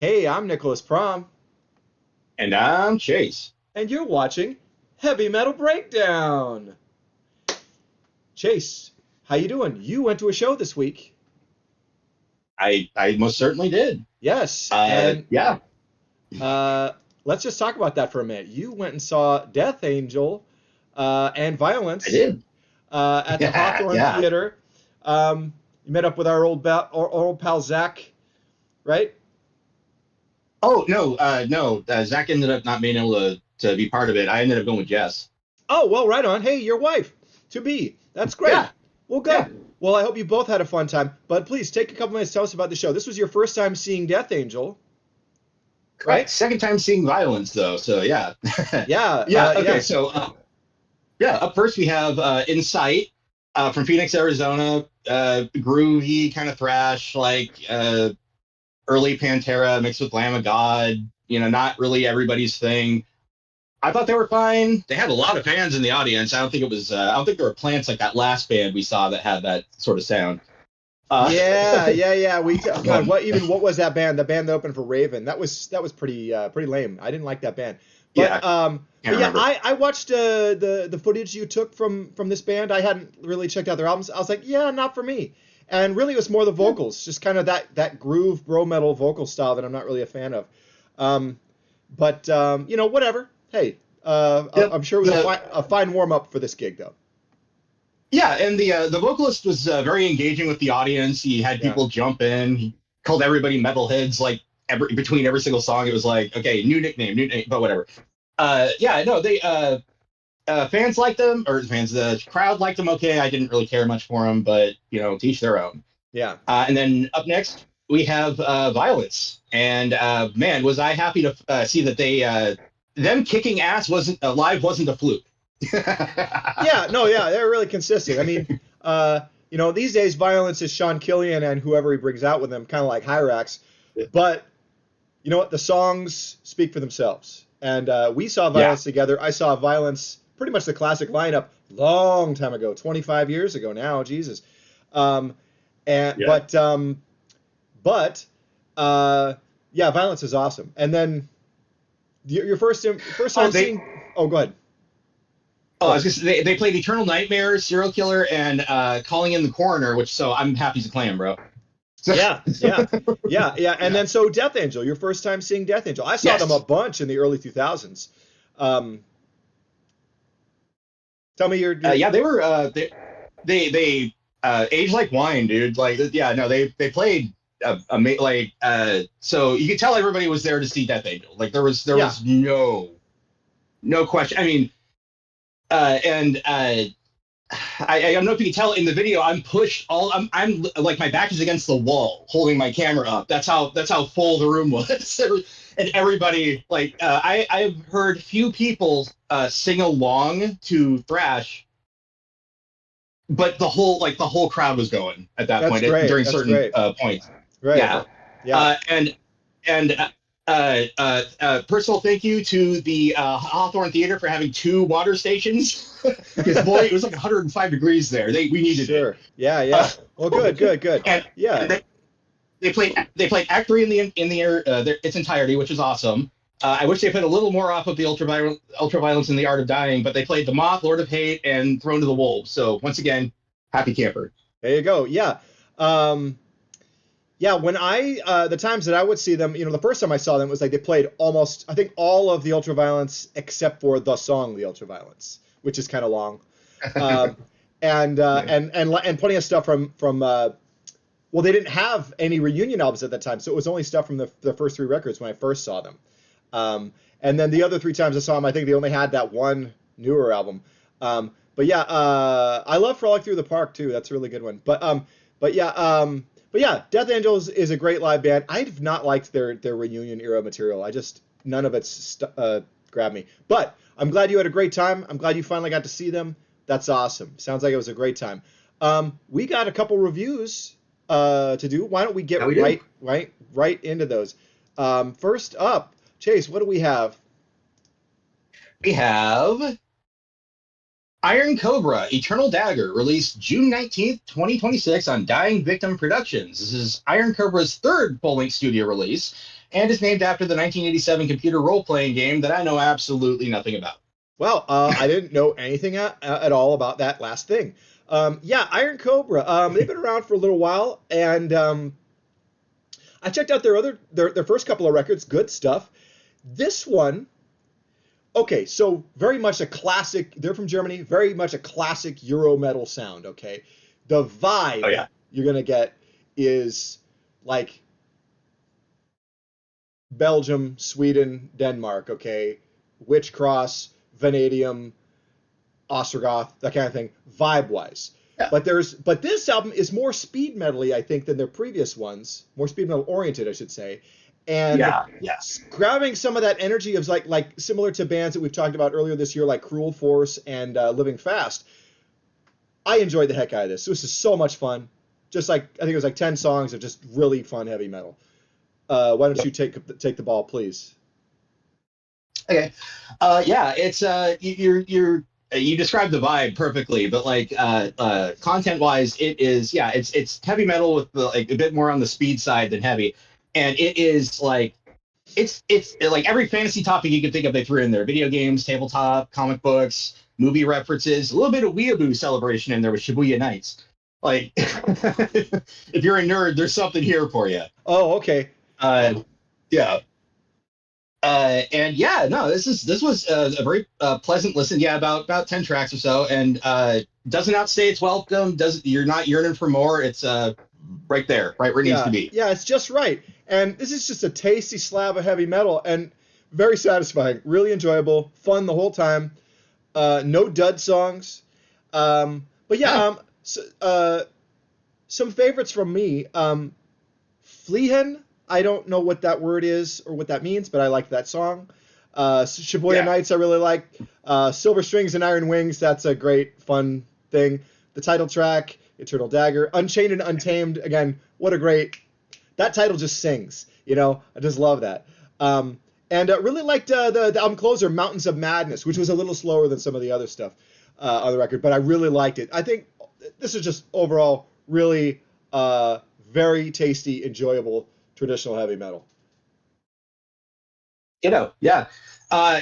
Hey, I'm Nicholas Prom, And I'm Chase. and you're watching Heavy Metal Breakdown. Chase, how you doing? You went to a show this week. I most certainly did. Yes, and Yeah, uh, let's just talk about that for a minute. You went and saw Death Angel and I Violence did. at the Yeah, Hawthorne yeah. Theater. You met up with our old pal Zach, right? Oh no, no. Zach ended up not being able to be part of it. I ended up going with Jess. Oh, well, right on. Hey, your wife to be. That's great. Yeah, Well, yeah. good. Well, I hope you both had a fun time. But please take a couple minutes to tell us about the show. This was your first time seeing Death Angel, Correct. right? Second time seeing violence though. So yeah, Yeah, yeah. Okay, yeah. so yeah. Up first we have Insight from Phoenix, Arizona. Groovy kind of thrash, like early Pantera mixed with Lamb of God. Not really everybody's thing. I thought they were fine. They had a lot of fans in the audience. I don't think it was. I don't think there were plants like that last band we saw that had that sort of sound. Uh, Yeah. God, um, what was that band? The band that opened for Raven. That was pretty lame. I didn't like that band. yeah, But can't yeah, remember. I watched the footage you took from this band. I hadn't really checked out their albums. I was like, yeah, not for me. And really, it was more the Yeah, vocals, just kind of that groove bro metal vocal style that I'm not really a fan of. Um, but whatever. Hey, yep. I'm sure it was The a fine warm up for this gig, though. yeah, and the vocalist was very engaging with the audience. He had Yeah. people jump in. He called everybody metalheads. Like between every single song, it was like, okay, new name, but whatever. Yeah, no, they fans liked them, or fans, the crowd liked them. Okay, I didn't really care much for them, but teach their own. Yeah. And then up next, we have Violence. And man, was I happy to see that them kicking ass wasn't live, wasn't a fluke. Yeah, no, yeah, they're really consistent. I mean, these days violence is Sean Killian and whoever he brings out with him, kind of like Hyrax. But you know what? The songs speak for themselves. And we saw Yeah, Violence together. I saw Violence, pretty much the classic lineup, long time ago, 25 years ago now. Jesus. Um, and yeah. but yeah, Violence is awesome. And then your first Oh, time seeing. Oh, go ahead. oh, Go I was ahead. gonna say they played Eternal Nightmare, Serial Killer, and Calling in the Coroner, which so I'm happy to claim, bro. So, Yeah. And yeah. then so Death Angel, your first time seeing Death Angel. I saw them a Yes. bunch in the early 2000s. Um, tell me your Yeah, they were they aged like wine, dude. Like yeah, no, they played so you could tell everybody was there to see Death Angel. Like there yeah. was no question. I mean, and I don't know if you can tell in the video. I'm like my back is against the wall, holding my camera up. That's how full the room was, and everybody like I've heard few people sing along to thrash, but the whole crowd was going at that That's point great. during That's certain great. points. Great. Yeah, Yeah. and personal thank you to the Hawthorne Theater for having two water stations because boy, it was like 105 degrees there. We needed it. Sure. Yeah. Uh, Well, good. and Yeah. and they played Act Three its entirety, which is awesome. I wish they put a little more off of the ultraviolence in the Art of Dying, but they played The Moth, Lord of Hate, and Throne to the Wolves. So once again, happy camper. There you go. Yeah. Um, yeah, when the times that I would see them, the first time I saw them was like they played almost, I think, all of the Ultraviolence except for the song "The Ultraviolence," which is kind of long, um, Yeah. and plenty of stuff from. Well, they didn't have any reunion albums at that time, so it was only stuff from the first three records when I first saw them. And then the other three times I saw them, I think they only had that one newer album. But yeah, I love Frolic Through the Park too. That's a really good one. But yeah, Death Angels is a great live band. I've not liked their reunion era material. I just none of it's grabbed me. But I'm glad you had a great time. I'm glad you finally got to see them. That's awesome. Sounds like it was a great time. We got a couple reviews to do. Why don't we How get we do? right into those? First up, Chase, what do we have? We have Iron Cobra Eternal Dagger, released June 19th, 2026 on Dying Victim Productions. This is Iron Cobra's third full length studio release, and is named after the 1987 computer role-playing game that I know absolutely nothing about. Well, I didn't know anything at all about that last thing. Yeah, Iron Cobra. They've been around for a little while, and I checked out their first couple of records. Good stuff. This one, okay, so very much a classic. They're from Germany. Very much a classic Euro metal sound. Okay, the vibe you're gonna get is like Belgium, Sweden, Denmark. Okay, Witch Cross, Vanadium, Ostrogoth, that kind of thing, vibe-wise. Yeah. But this album is more speed metal-y, I think, than their previous ones. More speed metal oriented, I should say. And grabbing some of that energy of like similar to bands that we've talked about earlier this year, like Cruel Force and Living Fast. I enjoyed the heck out of this. This is so much fun. Just like, I think it was like 10 songs of just really fun heavy metal. Why don't you take the ball, please? Okay. It's you described the vibe perfectly, but like content wise, it's heavy metal with like a bit more on the speed side than heavy, and it is like it's like every fantasy topic you can think of they threw in there: video games, tabletop, comic books, movie references, a little bit of weeaboo celebration in there with Shibuya Nights. Like if you're a nerd, there's something here for you. Oh, okay. Yeah. This was a very pleasant listen. Yeah, about 10 tracks or so, and doesn't outstay its welcome. You're not yearning for more. It's right there, right where it needs to be. Yeah, it's just right. And this is just a tasty slab of heavy metal and very satisfying. Really enjoyable, fun the whole time. No dud songs. Some favorites from me. Fliehen. I don't know what that word is or what that means, but I like that song. Shibuya Nights I really like. Silver Strings and Iron Wings, that's a great, fun thing. The title track, Eternal Dagger. Unchained and Untamed, again, what a great... That title just sings, I just love that. And really liked the album closer, Mountains of Madness, which was a little slower than some of the other stuff on the record, but I really liked it. I think this is just overall really very tasty, enjoyable traditional heavy metal.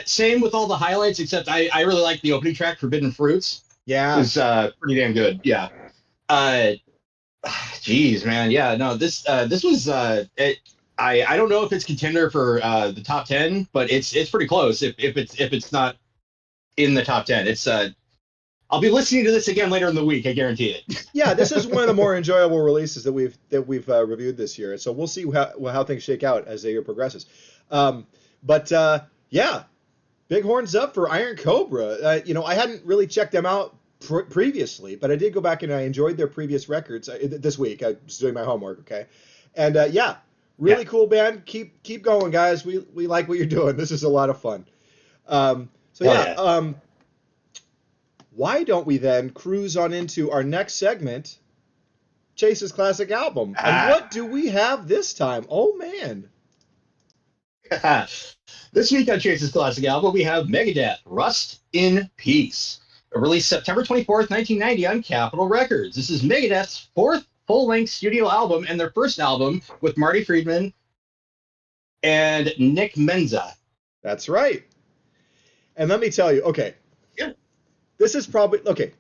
Same with all the highlights, except I really like the opening track, Forbidden Fruits. Yeah. It was pretty damn good. Yeah. Geez, man. Yeah, no, this was I don't know if it's contender for the top 10, but it's pretty close. If it's not in the top 10, it's I'll be listening to this again later in the week. I guarantee it. Yeah, this is one of the more enjoyable releases that we've reviewed this year. So we'll see how things shake out as the year progresses. Big horns up for Iron Cobra. I hadn't really checked them out previously, but I did go back and I enjoyed their previous records this week. I was doing my homework, okay, and really cool band. Keep going, guys. We like what you're doing. This is a lot of fun. Why don't we then cruise on into our next segment, Chase's Classic Album? And what do we have this time? Oh, man. This week on Chase's Classic Album, we have Megadeth, Rust in Peace, released September 24th, 1990 on Capitol Records. This is Megadeth's fourth full-length studio album and their first album with Marty Friedman and Nick Menza. That's right. And let me tell you, okay. This is probably okay.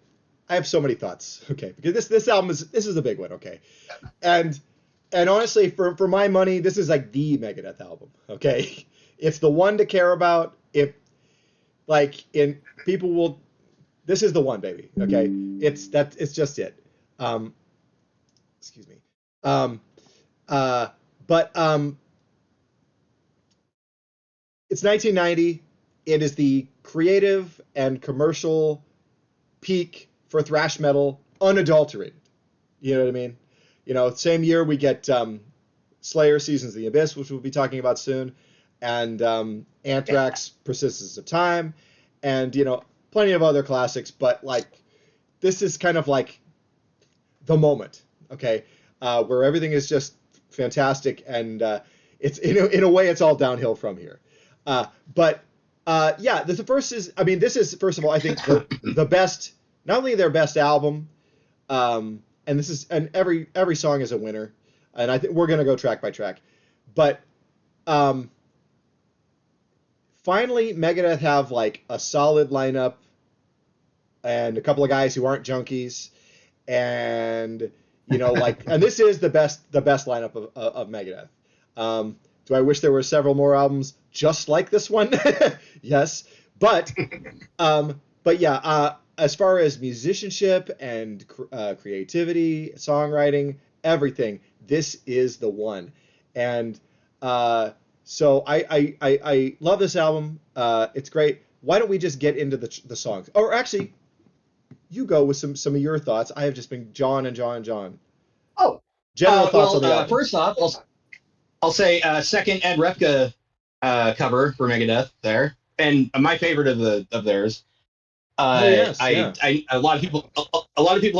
I have so many thoughts. Okay, because this album is a big one. Okay, and honestly, for my money, this is like the Megadeth album. Okay, it's the one to care about. This is the one, baby. Okay, it's just it. Excuse me. It's 1990. It is the creative and commercial peak for thrash metal, unadulterated. You know what I mean? Same year we get Slayer, Seasons of the Abyss, which we'll be talking about soon, and Anthrax, Persistence of Time, and plenty of other classics. But this is kind of like the moment, okay, where everything is just fantastic, and it's in a way it's all downhill from here. This is first of all, I think the best, not only their best album, and every song is a winner, and I think we're gonna go track by track, but Finally, Megadeth have like a solid lineup and a couple of guys who aren't junkies, and and this is the best lineup of Megadeth. Do I wish there were several more albums just like this one? Yes, but yeah, as far as musicianship and creativity, songwriting, everything, this is the one. And so I love this album. It's great. Why don't we just get into the songs? Or actually, you go with some of your thoughts. I have just been John. Oh, General thoughts on the album. First off, I'll say second Ed Repka cover for Megadeth there, and my favorite of theirs. A lot of people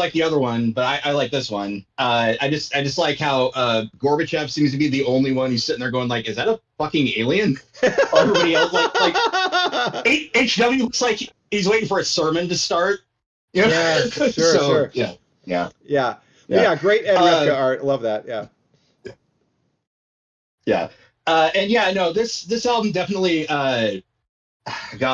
like the other one, but I like this one. I just like how Gorbachev seems to be the only one who's sitting there going like, "Is that a fucking alien?" Everybody else like HW looks like he's waiting for a sermon to start. Yeah, sure. Yeah. Great Ed Repka art. Love that. Yeah. And yeah, no, this album definitely. God,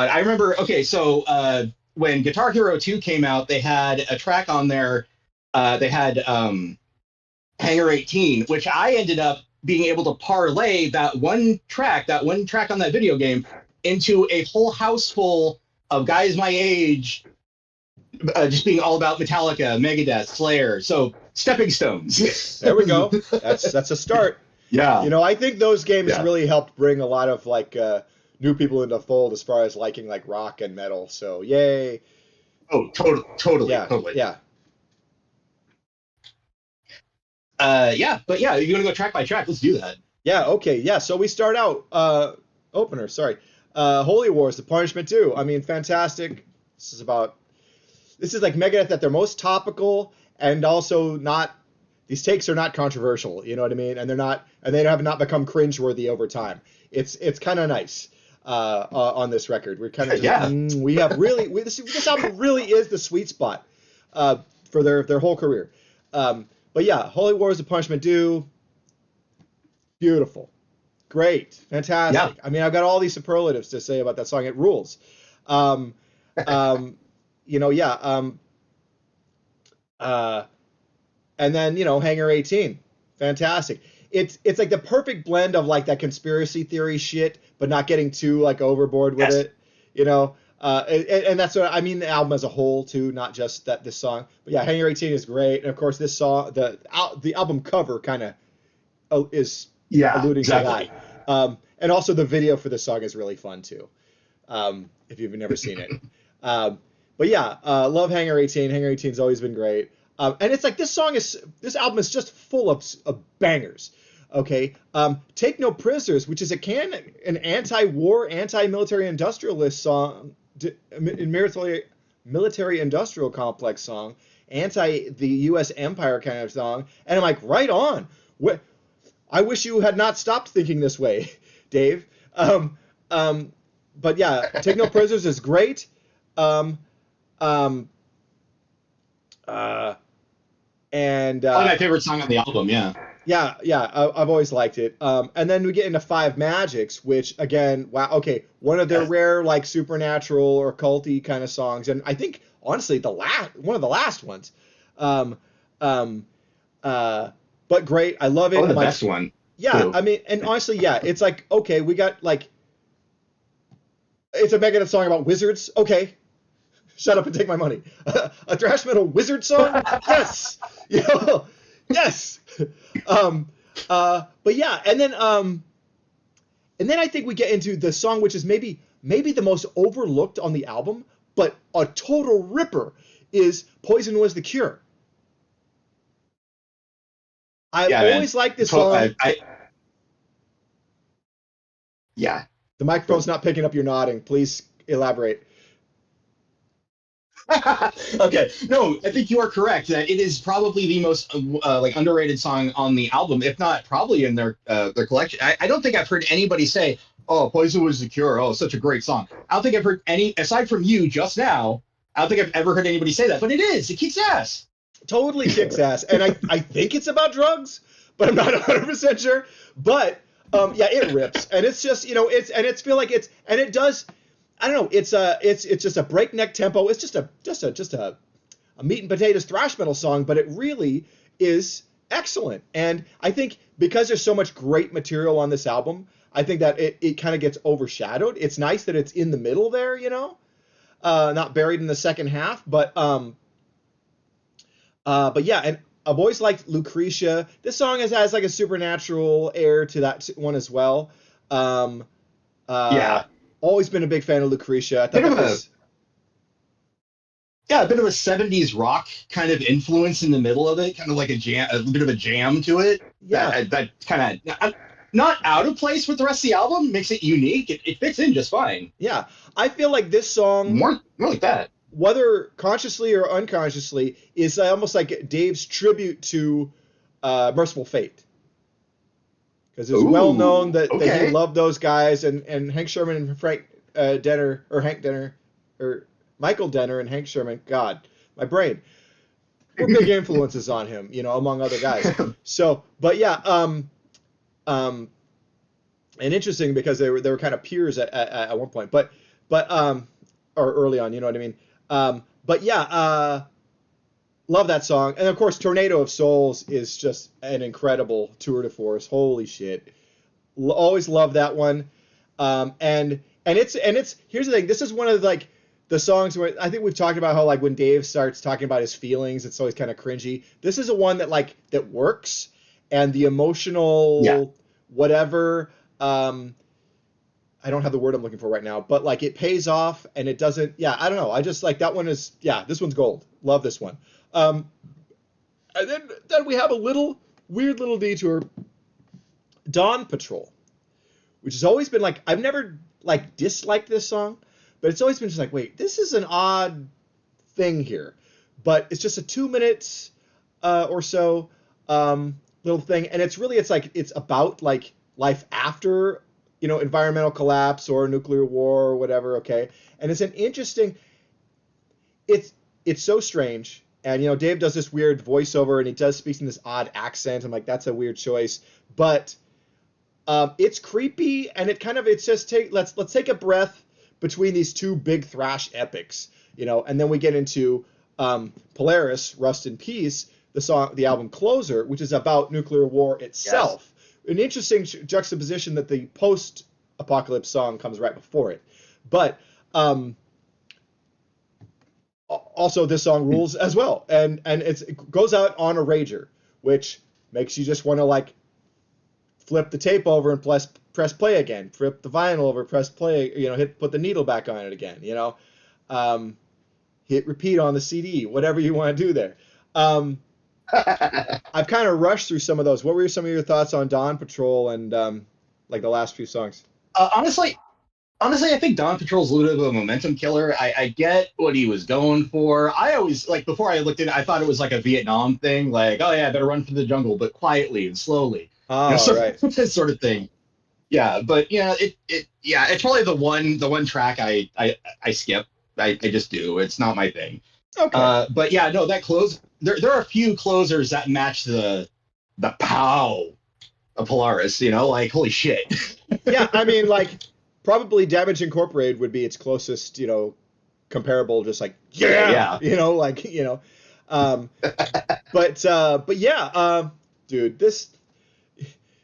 I remember. Okay, so when Guitar Hero 2 came out, they had a track on there. They had Hangar 18, which I ended up being able to parlay that one track on that video game into a whole house full of guys my age. Just being all about Metallica, Megadeth, Slayer. So stepping stones. There we go. That's a start. Yeah. I think those games really helped bring a lot of like new people into the fold as far as liking like rock and metal. So yay. Oh, totally. Yeah. But yeah, if you want to go track by track, let's do that. Yeah. Okay. Yeah. So we start out opener. Sorry, Holy Wars, The Punishment 2. I mean, fantastic. This is like Megadeth at their most topical, and also not. These takes are not controversial. You know what I mean? And they have not become cringeworthy over time. It's kind of nice on this record. We're kind of this album really is the sweet spot for their whole career. But yeah, Holy Wars, The Punishment 2, beautiful, great, fantastic. Yeah. I mean, I've got all these superlatives to say about that song. It rules. And then, Hangar 18, fantastic. It's like the perfect blend of like that conspiracy theory shit, but not getting too like overboard with it, and that's what I mean. The album as a whole too, not just this song. But yeah, Hangar 18 is great, and of course this song, the album cover kind of is alluding to that. And also the video for this song is really fun too, if you've never seen it. But yeah, love Hangar 18. Hangar 18's always been great. And it's like this album is just full of bangers. Okay, Take No Prisoners, which is an anti-war, anti-military industrialist song, military industrial complex song, anti the U.S. empire kind of song, and I'm like, right on. I wish you had not stopped thinking this way, Dave. But yeah, Take No Prisoners is great. And probably my favorite song on the album, I've always liked it. And then we get into Five Magics, which again, wow, okay, one of their rare like supernatural or culty kind of songs, and I think honestly one of the last ones. But great, I love it. Oh, the best one. Yeah, too. I mean, and honestly, it's like, okay, we got like, it's a Megadeth song about wizards. Okay, shut up and take my money. A thrash metal wizard song? Yes. Yes. But yeah, and then I think we get into the song which is maybe the most overlooked on the album, but a total ripper, is Poison Was the Cure. I've always liked this song. Yeah. The microphone's not picking up your nodding. Please elaborate. Okay, no, I think you are correct that it is probably the most like underrated song on the album, if not probably in their collection. I don't think I've heard anybody say, "Oh, Poison Was the Cure." Oh, such a great song. I don't think I've heard any, aside from you just now. I don't think I've ever heard anybody say that, but it is. It kicks ass. Totally kicks ass, and I think it's about drugs, but I'm not 100% sure. But Yeah, it rips, and it's just it's feel like it does. I don't know. It's just a breakneck tempo. It's just a meat and potatoes thrash metal song, but it really is excellent. And I think because there's so much great material on this album, I think that it kind of gets overshadowed. It's nice that it's in the middle there, not buried in the second half, but yeah, and I've always liked Lucretia. This song has like a supernatural air to that one as well. Yeah. Always been a big fan of Lucretia. I thought Bit that of a was yeah, a bit of a 70s rock kind of influence in the middle of it, kind of like a bit of a jam to it. yeah. That kind of not out of place with the rest of the album, makes it unique. It fits in just fine. Yeah, I feel like this song, More like that. whether consciously or unconsciously, is almost like Dave's tribute to Merciful Fate. Because it's well known that he loved those guys, and Hank Sherman and Frank Denner, or Hank Denner, or Michael Denner and Hank Sherman, God, my brain, were big influences on him, among other guys. So, but yeah, and interesting because they were kind of peers at one point, but or early on, you know what I mean? But yeah, love that song, and of course, Tornado of Souls is just an incredible tour de force. Holy shit, always love that one. And it's here's the thing. This is one of the songs where I think we've talked about how when Dave starts talking about his feelings, it's always kind of cringy. This is a one that works, and the emotional whatever. I don't have the word I'm looking for right now, but it pays off, and it doesn't. Yeah, I don't know. I just that one is this one's gold. Love this one. And then we have a weird little detour. Dawn Patrol, which has always been I've never disliked this song, but it's always been just wait, this is an odd thing here, but it's just a 2 minutes or so little thing, and it's about life after environmental collapse or nuclear war or whatever. Okay, and it's an interesting. It's so strange, and Dave does this weird voiceover, and he does speak in this odd accent. I'm like, that's a weird choice, but it's creepy, and it's just let's take a breath between these two big thrash epics, and then we get into Polaris, Rust in Peace, the album closer, which is about nuclear war itself. Yes. An interesting juxtaposition that the post-apocalypse song comes right before it, but also this song rules as well, and it goes out on a rager, which makes you just want to flip the tape over and press play again, flip the vinyl over, press play, put the needle back on it again, hit repeat on the CD, whatever you want to do there. I've kind of rushed through some of those. What were some of your thoughts on Dawn Patrol and the last few songs? Honestly, I think Dawn Patrol is a little bit of a momentum killer. I get what he was going for. I always before I looked at it, I thought it was a Vietnam thing, oh yeah, I better run for the jungle, but quietly and slowly. Right. This sort of thing. Yeah, but it's probably the one track I skip. I just do. It's not my thing. Okay. But yeah, no, that close. There are a few closers that match the pow of Polaris. Holy shit. Yeah, I mean, probably Damage Incorporated would be its closest, comparable. Just yeah. But yeah, dude, this.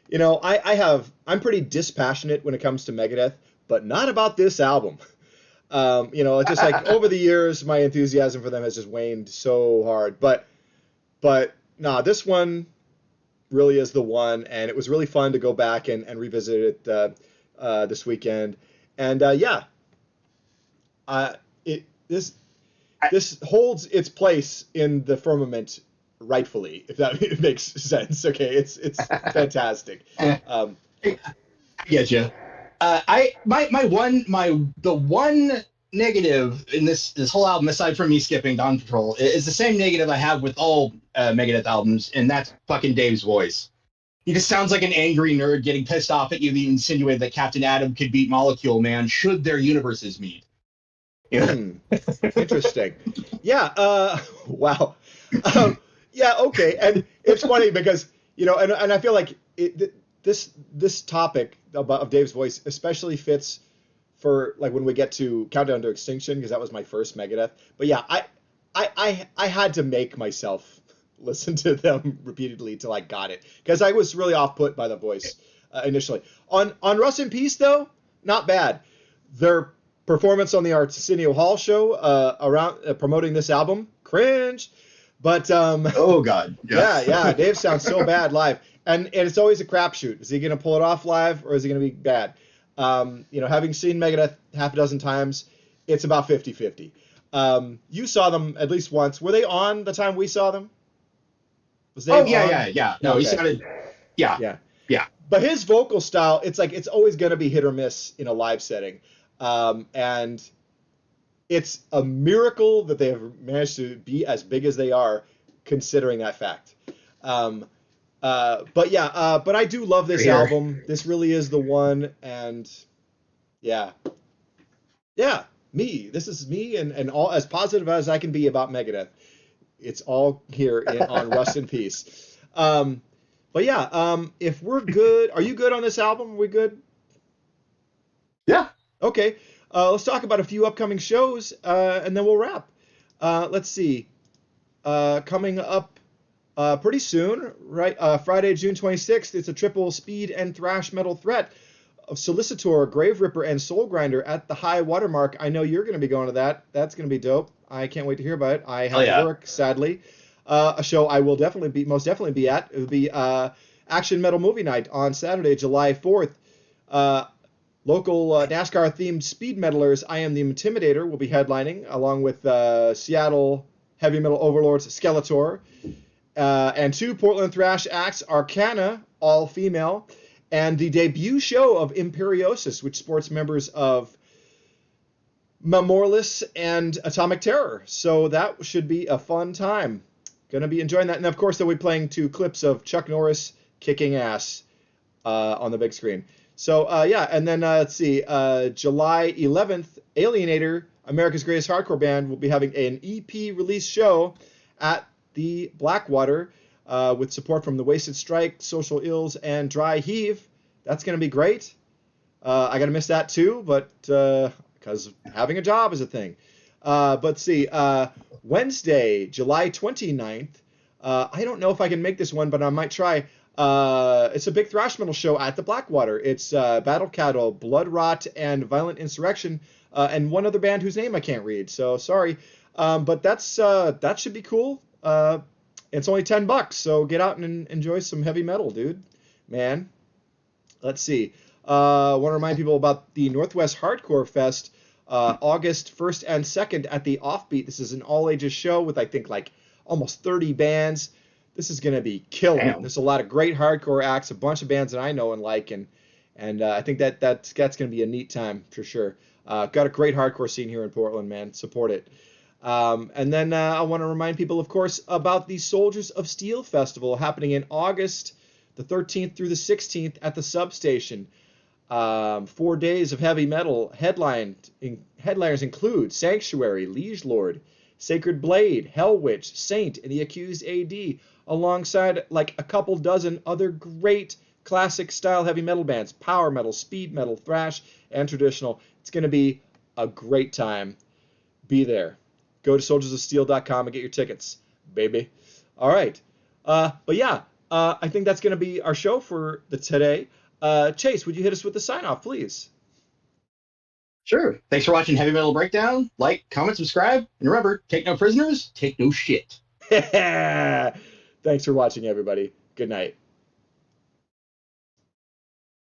I'm pretty dispassionate when it comes to Megadeth, but not about this album. It's just over the years, my enthusiasm for them has just waned so hard. But nah, this one really is the one, and it was really fun to go back and revisit it this weekend. And this holds its place in the firmament rightfully, if that makes sense. Okay, it's fantastic. I get you. The one negative in this whole album, aside from me skipping Dawn Patrol, is the same negative I have with all Megadeth albums, and that's fucking Dave's voice. He just sounds like an angry nerd getting pissed off at you that you insinuated that Captain Atom could beat Molecule Man should their universes meet. Interesting. Yeah. Wow. Yeah. Okay. And it's funny because and I feel like the this topic of Dave's voice especially fits for like when we get to Countdown to Extinction, because that was my first Megadeth. But yeah, I had to make myself listen to them repeatedly till I got it, because I was really off put by the voice initially. On Rust in Peace though, not bad. Their performance on the Arsenio Hall show around promoting this album, cringe. But oh god, yeah, Dave sounds so bad live, and it's always a crapshoot. Is he going to pull it off live, or is he going to be bad? Having seen Megadeth half a dozen times, it's about 50-50. You saw them at least once. Were they on the time we saw them? Was Dave on? Yeah. No, okay. He sounded, yeah. But his vocal style, it's like it's always going to be hit or miss in a live setting, and it's a miracle that they have managed to be as big as they are, considering that fact. But I do love this album. This really is the one, and yeah, me. This is me, and all as positive as I can be about Megadeth. It's all here on Rust in Peace. If we're good, are you good on this album? Are we good? Yeah. Okay. Let's talk about a few upcoming shows, and then we'll wrap. Let's see. Coming up pretty soon, right? Friday, June 26th, it's a triple speed and thrash metal threat of Solicitor, Grave Ripper, and Soul Grinder at the High Watermark. I know you're going to be going to that. That's going to be dope. I can't wait to hear about it. I have to work, sadly. A show I will most definitely be at. It will be Action Metal Movie Night on Saturday, July 4th. Local NASCAR-themed speed metalers, I Am the Intimidator, will be headlining, along with Seattle heavy metal overlords Skeletor, and two Portland thrash acts, Arcana, all female, and the debut show of Imperiosis, which sports members of Memorialist and Atomic Terror. So that should be a fun time. Going to be enjoying that. And, of course, they'll be playing two clips of Chuck Norris kicking ass on the big screen. So, and then let's see, July 11th, Alienator, America's Greatest Hardcore Band, will be having an EP release show at the Blackwater with support from the Wasted Strike, Social Ills, and Dry Heave. That's going to be great. I got to miss that too, but because having a job is a thing. But see, Wednesday, July 29th, I don't know if I can make this one, but I might try. It's a big thrash metal show at the Blackwater. It's Battle Cattle, Blood Rot, and Violent Insurrection, and one other band whose name I can't read. So sorry, but that should be cool. It's only $10, so get out and enjoy some heavy metal, dude. Man, let's see. Want to remind people about the Northwest Hardcore Fest, August 1st and 2nd at the Offbeat. This is an all-ages show with, I think, like almost 30 bands. This is going to be killer. Damn. There's a lot of great hardcore acts, a bunch of bands that I know and like, and I think that's going to be a neat time for sure. Got a great hardcore scene here in Portland, man. Support it. And then I want to remind people, of course, about the Soldiers of Steel Festival happening in August the 13th through the 16th at the Substation. 4 days of heavy metal. Headliners include Sanctuary, Liege Lord, Sacred Blade, Hell Witch, Saint, and the Accused AD, alongside like a couple dozen other great classic style heavy metal bands, power metal, speed metal, thrash, and traditional. It's going to be a great time. Be there. Go to soldiersofsteel.com and get your tickets, baby. All right. I think that's going to be our show for today. Chase, would you hit us with the sign-off, please? Sure. Thanks for watching Heavy Metal Breakdown. Like, comment, subscribe, and remember, take no prisoners, take no shit. Thanks for watching, everybody. Good night.